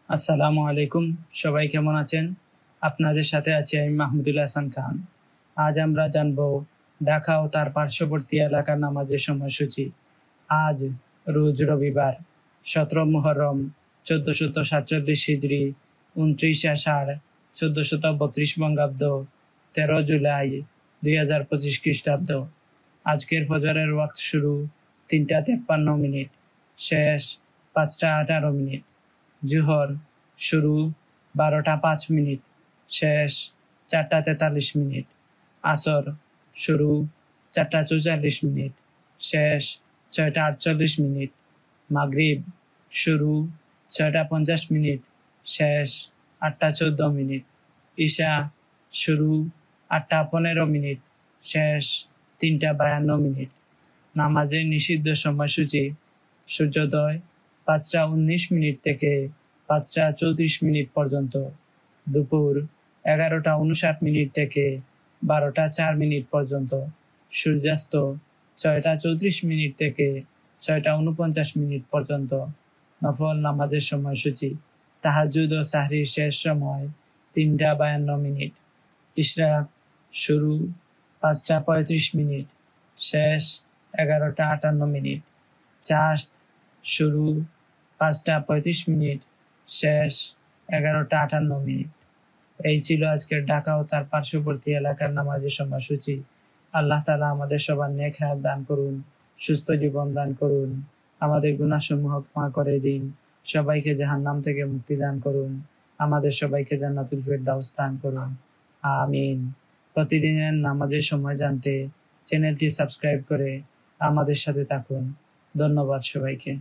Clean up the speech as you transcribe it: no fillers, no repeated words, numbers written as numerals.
আসসালামু আলাইকুম। সবাই কেমন আছেন? আপনাদের সাথে আছি আমি মাহমুদুল হাসান খান। আজ আমরা জানব ঢাকা ও তার পার্শ্ববর্তী এলাকার নামাজের সময়সূচি। আজ রোজ রবিবার 17 মুহররম 1447 হিজরি, 29 আষাঢ় 1432 বঙ্গাব্দ, 13 জুলাই 2025 খ্রিস্টাব্দ। আজকের ফজরের ওয়াক্ত শুরু 3:53, শেষ 5:18। জোহর শুরু 12:05, শেষ 4:43। আসর শুরু 4:44, শেষ 6:48। মাগরিব শুরু 6:50, শেষ 8:14। ঈশা শুরু 8:15, শেষ 3:52। নামাজের নিষিদ্ধ সময়সূচি: সূর্যোদয় 5:19 থেকে 5:34 পর্যন্ত, দুপুর 11:59 থেকে 12:04 পর্যন্ত, সূর্যাস্ত 6:34 থেকে 6:49 পর্যন্ত। নফল নামাজের সময়সূচি: তাহাজ্জুদ ও সাহরির শেষ সময় 3:52। ইশরাক শুরু 5:35, শেষ 11:58। চাশত শুরু 5:35, শেষ 11:58। এই ছিল আজকের ঢাকা ও তার পার্শ্ববর্তী এলাকার নামাজের সময়সূচি। আল্লাহ তাআলা আমাদের সবার নেক হায়াত দান করুন, সুস্থ জীবন দান করুন, আমাদের গুনাহসমূহ ক্ষমা করে দিন, সবাইকে জাহান্নাম থেকে মুক্তি দান করুন, আমাদের সবাইকে জান্নাতুল ফেরদাউস দান করুন, আমিন। প্রতিদিনের নামাজের সময় জানতে চ্যানেলটি সাবস্ক্রাইব করে আমাদের সাথে থাকুন। ধন্যবাদ সবাইকে।